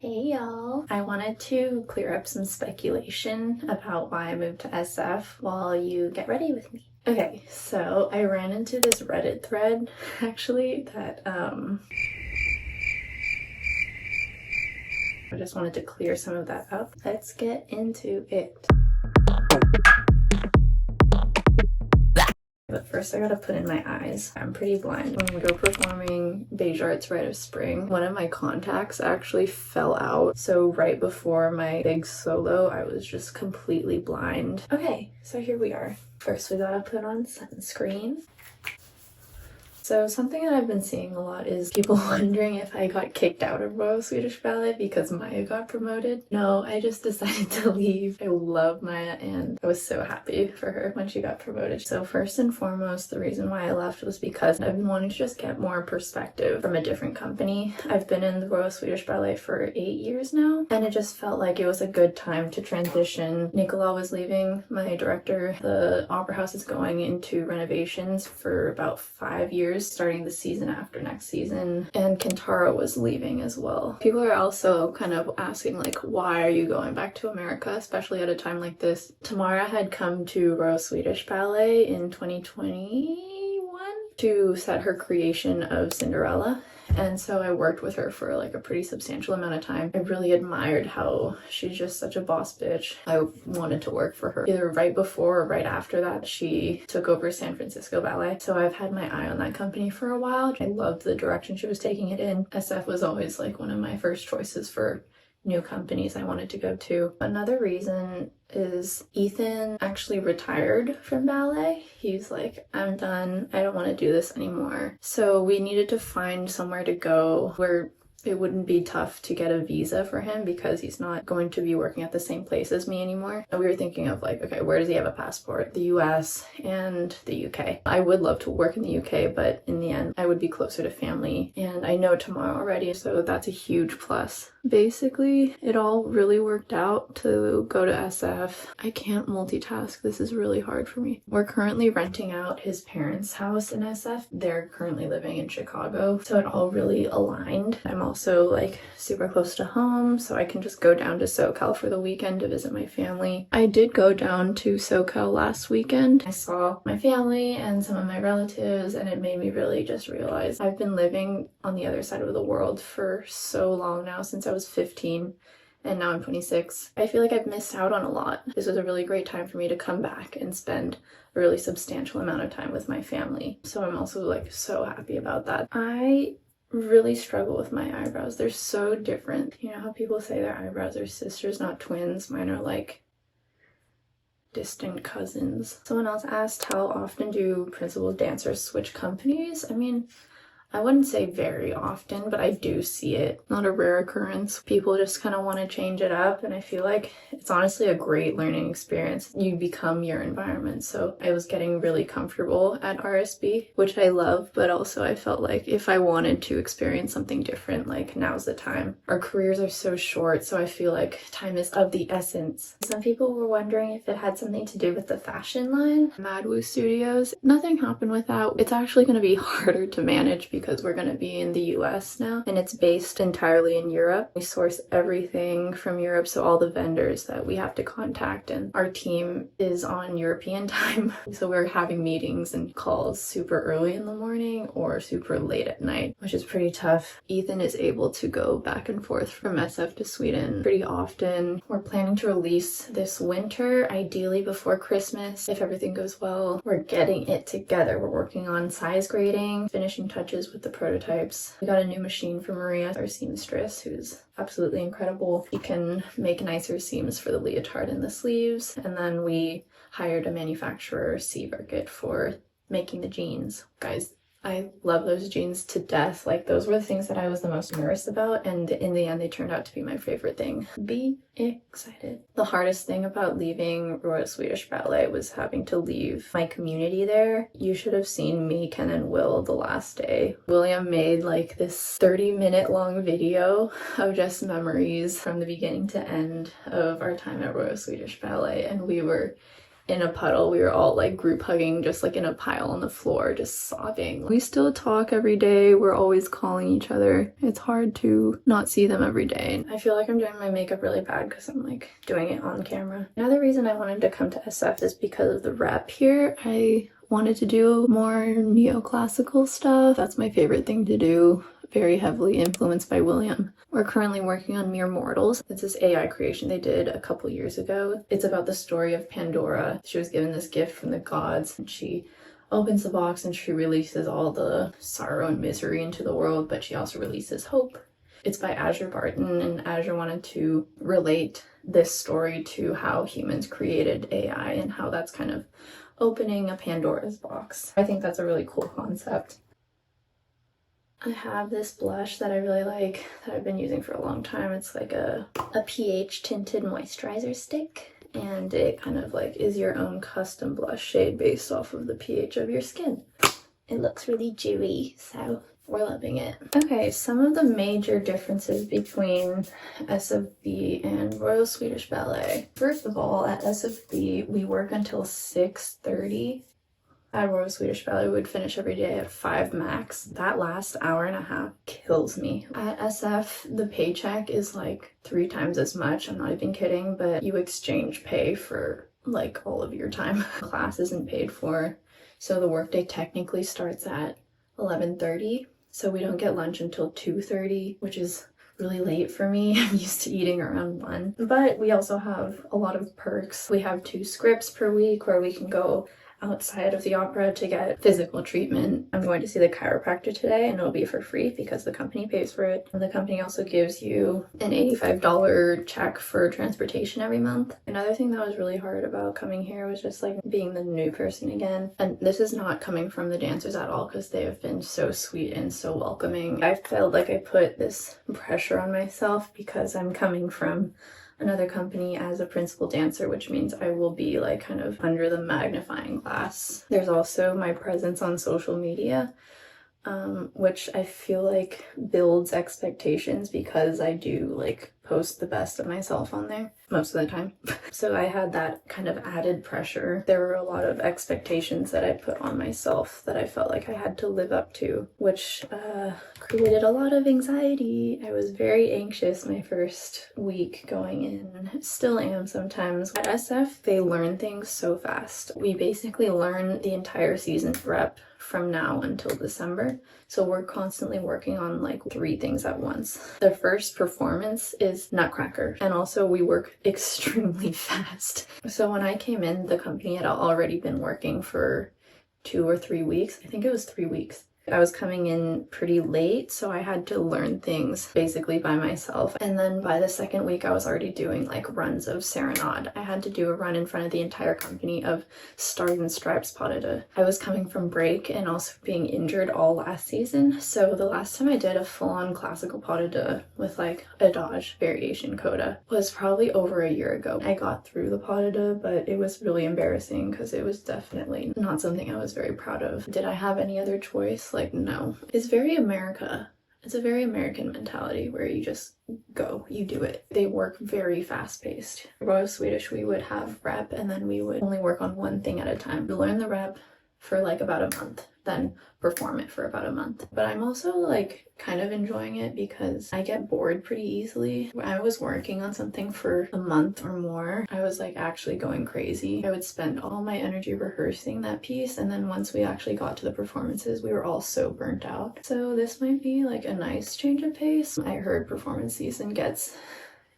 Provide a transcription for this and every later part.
Hey y'all! I wanted to clear up some speculation about why I moved to SF while you get ready with me. Okay, so I ran into this Reddit thread actually that I just wanted to clear some of that up. Let's get into it. But first I gotta put in my eyes. I'm pretty blind. When we go performing Beige Arts Rite of Spring, one of my contacts actually fell out. So right before my big solo, I was just completely blind. Okay, so here we are. First we gotta put on sunscreen. So something that I've been seeing a lot is people wondering if I got kicked out of Royal Swedish Ballet because Maya got promoted. No, I just decided to leave. I love Maya and I was so happy for her when she got promoted. So first and foremost, the reason why I left was because I've been wanting to just get more perspective from a different company. I've been in the Royal Swedish Ballet for 8 years now, and it just felt like it was a good time to transition. Nicola was leaving, my director. The Opera House is going into renovations for about 5 years, starting the season after next season, and Kintaro was leaving as well. People are also kind of asking like, why are you going back to America, especially at a time like this? Tamara had come to Royal Swedish Ballet in 2021 to set her creation of Cinderella. And so I worked with her for like a pretty substantial amount of time. I really admired how she's just such a boss bitch. I wanted to work for her. Either right before or right after that, she took over San Francisco Ballet. So I've had my eye on that company for a while. I loved the direction she was taking it in. SF was always like one of my first choices for new companies I wanted to go to. Another reason is Ethan actually retired from ballet. He's like, I'm done. I don't want to do this anymore. So we needed to find somewhere to go where it wouldn't be tough to get a visa for him because he's not going to be working at the same place as me anymore. And we were thinking of like, okay, where does he have a passport? The US and the UK. I would love to work in the UK, but in the end, I would be closer to family. And I know Tamara already, so that's a huge plus. Basically, it all really worked out to go to SF. I can't multitask. This is really hard for me. We're currently renting out his parents' house in SF. They're currently living in Chicago, so it all really aligned. I'm also like super close to home, so I can just go down to SoCal for the weekend to visit my family. I did go down to SoCal last weekend. I saw my family and some of my relatives, and it made me really just realize I've been living on the other side of the world for so long now, since I was 15, and now I'm 26. I feel like I've missed out on a lot. This was a really great time for me to come back and spend a really substantial amount of time with my family. So I'm also like so happy about that. I really struggle with my eyebrows. They're so different. You know how people say their eyebrows are sisters, not twins? Mine are like distant cousins. Someone else asked, how often do principal dancers switch companies? I mean, I wouldn't say very often, but I do see it. Not a rare occurrence. People just kind of want to change it up, and I feel like it's honestly a great learning experience. You become your environment. So I was getting really comfortable at RSB, which I love, but also I felt like if I wanted to experience something different, like now's the time. Our careers are so short, so I feel like time is of the essence. Some people were wondering if it had something to do with the fashion line. MADDWOO Studios. Nothing happened with that. It's actually going to be harder to manage because we're going to be in the US now, and it's based entirely in Europe. We source everything from Europe, so all the vendors that we have to contact, and our team is on European time. So we're having meetings and calls super early in the morning or super late at night, which is pretty tough. Ethan is able to go back and forth from SF to Sweden pretty often. We're planning to release this winter, ideally before Christmas, if everything goes well. We're getting it together. We're working on size grading, finishing touches with the prototypes. We got a new machine for Maria, our seamstress, who's absolutely incredible. She can make nicer seams for the leotard and the sleeves. And then we hired a manufacturer, Sea Birkett, for making the jeans. Guys, I love those jeans to death. Like, those were the things that I was the most nervous about, and in the end they turned out to be my favorite thing. Be excited. The hardest thing about leaving Royal Swedish Ballet was having to leave my community there. You should have seen me, Ken, and Will the last day. William made like this 30-minute long video of just memories from the beginning to end of our time at Royal Swedish Ballet, and we were in a puddle. We were all like group hugging, just like in a pile on the floor, just sobbing. We still talk every day. We're always calling each other. It's hard to not see them every day. I feel like I'm doing my makeup really bad because I'm like doing it on camera. Another reason I wanted to come to SF is because of the rep here. I wanted to do more neoclassical stuff. That's my favorite thing to do. Very heavily influenced by William. We're currently working on Mere Mortals. It's this AI creation they did a couple years ago. It's about the story of Pandora. She was given this gift from the gods, and she opens the box and she releases all the sorrow and misery into the world, but she also releases hope. It's by Azure Barton, and Azure wanted to relate this story to how humans created AI and how that's kind of opening a Pandora's box. I think that's a really cool concept. I have this blush that I really like that I've been using for a long time. It's like a pH tinted moisturizer stick, and it kind of like is your own custom blush shade based off of the pH of your skin. It looks really dewy, so we're loving it. Okay, some of the major differences between SFB and Royal Swedish Ballet. First of all, at SFB, we work until 6:30. At Royal Swedish Ballet, we would finish every day at 5 max. That last hour and a half kills me. At SF, the paycheck is like 3 times as much. I'm not even kidding, but you exchange pay for like all of your time. Class isn't paid for, so the workday technically starts at 11:30. So we don't get lunch until 2:30, which is really late for me. I'm used to eating around 1. But we also have a lot of perks. We have 2 scripts per week where we can go outside of the opera to get physical treatment. I'm going to see the chiropractor today, and it'll be for free because the company pays for it. And the company also gives you an $85 check for transportation every month. Another thing that was really hard about coming here was just like being the new person again. And this is not coming from the dancers at all, because they have been so sweet and so welcoming. I felt like I put this pressure on myself because I'm coming from another company as a principal dancer, which means I will be like kind of under the magnifying glass. There's also my presence on social media, which I feel like builds expectations because I do like post the best of myself on there most of the time. So I had that kind of added pressure. There were a lot of expectations that I put on myself that I felt like I had to live up to, which created a lot of anxiety. I was very anxious my first week going in. Still am sometimes. At SF, they learn things so fast. We basically learn the entire season's rep from now until December. So we're constantly working on like 3 things at once. The first performance is Nutcracker, and also we work extremely fast. So when I came in, the company had already been working for 2 or 3 weeks. I think it was 3 weeks. I was coming in pretty late, so I had to learn things basically by myself. And then by the second week, I was already doing like runs of Serenade. I had to do a run in front of the entire company of Stars and Stripes pas de deux. I was coming from break and also being injured all last season. So the last time I did a full-on classical pas de deux with like adage, variation, coda was probably over a year ago. I got through the pas de deux, but it was really embarrassing because it was definitely not something I was very proud of. Did I have any other choice? Like, no. It's very America. It's a very American mentality where you just go, you do it. They work very fast-paced. Royal Swedish, we would have rep and then we would only work on one thing at a time. Learn the rep for like about a month, then perform it for about a month. But I'm also like kind of enjoying it because I get bored pretty easily. When I was working on something for a month or more, I was like actually going crazy. I would spend all my energy rehearsing that piece, and then once we actually got to the performances, we were all so burnt out. So this might be like a nice change of pace. I heard performance season gets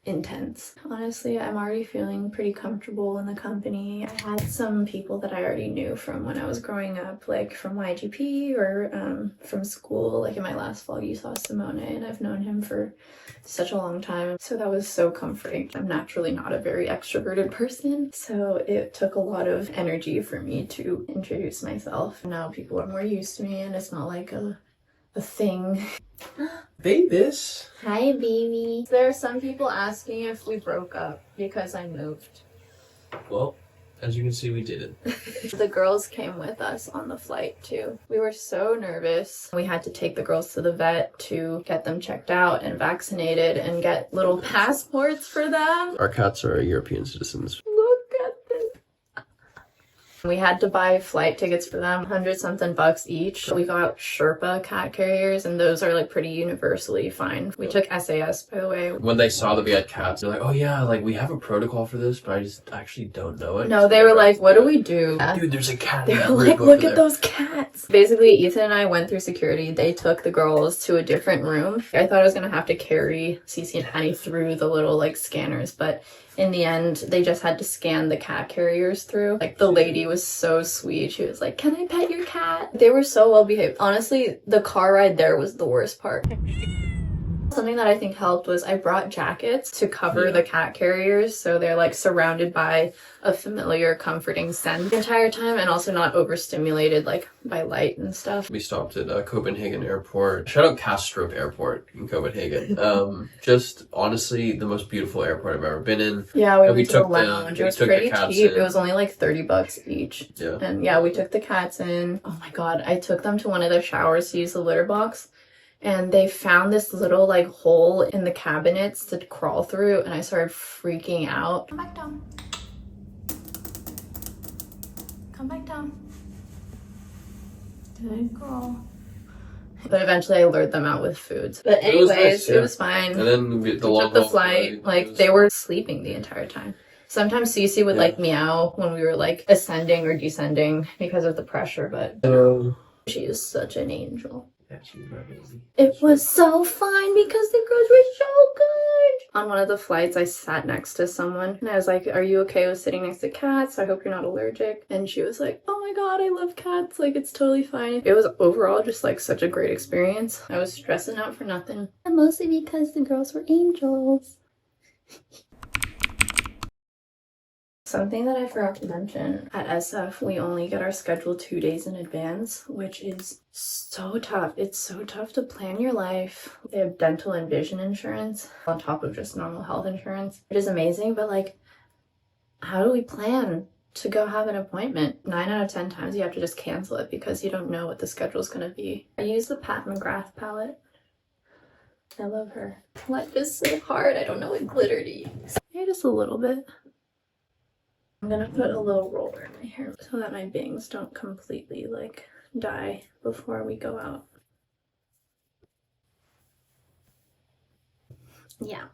intense. Honestly, I'm already feeling pretty comfortable in the company. I had some people that I already knew from when I was growing up, like from YGP or from school. Like in my last vlog, you saw Simone, and I've known him for such a long time. So that was so comforting. I'm naturally not a very extroverted person, so it took a lot of energy for me to introduce myself. Now people are more used to me, and it's not like a thing. Babies. Hi, baby. There are some people asking if we broke up because I moved. Well, as you can see, we didn't. The girls came with us on the flight too. We were so nervous. We had to take the girls to the vet to get them checked out and vaccinated and get little passports for them. Our cats are European citizens. Look at this. We had to buy flight tickets for them, 100-something bucks each. We got Sherpa cat carriers, and those are like pretty universally fine. We took SAS, by the way. When they saw that we had cats, they're like, oh yeah, like we have a protocol for this, but I just actually don't know it. No, they were like, what do we do? Dude, there's a cat. They were like, look at those cats. Basically, Ethan and I went through security. They took the girls to a different room. I thought I was going to have to carry Cece and Annie through the little like scanners, but in the end, they just had to scan the cat carriers through. Like, the lady was so sweet. She was like, can I pet your cat? They were so well behaved. Honestly, the car ride there was the worst part. Something that I think helped was I brought jackets to cover the cat carriers, so they're like surrounded by a familiar, comforting scent the entire time, and also not overstimulated like by light and stuff. We stopped at Copenhagen Airport. Shout out Kastrup Airport in Copenhagen. Just honestly the most beautiful airport I've ever been in. Yeah, we went to the lounge. It was pretty cheap. In. It was only like 30 bucks each. Yeah. And yeah, we took the cats in. Oh my god, I took them to one of the showers to use the litter box. And they found this little like hole in the cabinets to crawl through, and I started freaking out. Come back down. Come back down. Good girl. But eventually I lured them out with food. But anyways, it was fine. And then we took the flight. Like, they were sleeping the entire time. Sometimes Cece would like meow when we were like ascending or descending because of the pressure, but she is such an angel. Yeah, she's amazing. It was so fun because the girls were so good. On one of the flights, I sat next to someone and I was like, are you okay with sitting next to cats? I hope you're not allergic. And she was like, oh my god, I love cats. Like, it's totally fine. It was overall just like such a great experience. I was stressing out for nothing. And mostly because the girls were angels. Something that I forgot to mention, at SF, we only get our schedule 2 days in advance, which is so tough. It's so tough to plan your life. They have dental and vision insurance on top of just normal health insurance. It is amazing, but like, how do we plan to go have an appointment? 9 out of 10 times you have to just cancel it because you don't know what the schedule is going to be. I use the Pat McGrath palette. I love her. Life is so hard. I don't know what glitter to use. Maybe just a little bit. I'm gonna put a little roller in my hair so that my bangs don't completely like die before we go out. Yeah.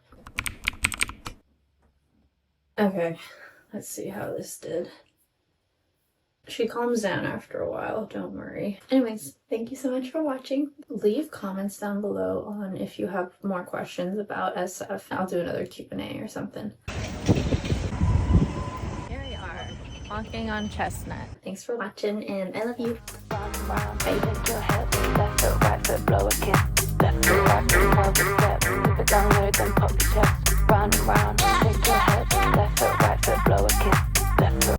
Okay, let's see how this did. She calms down after a while, don't worry. Anyways, thank you so much for watching. Leave comments down below on if you have more questions about SF. I'll do another Q&A or something. Walking on Chestnut. Thanks for watching, and I love you. Bye.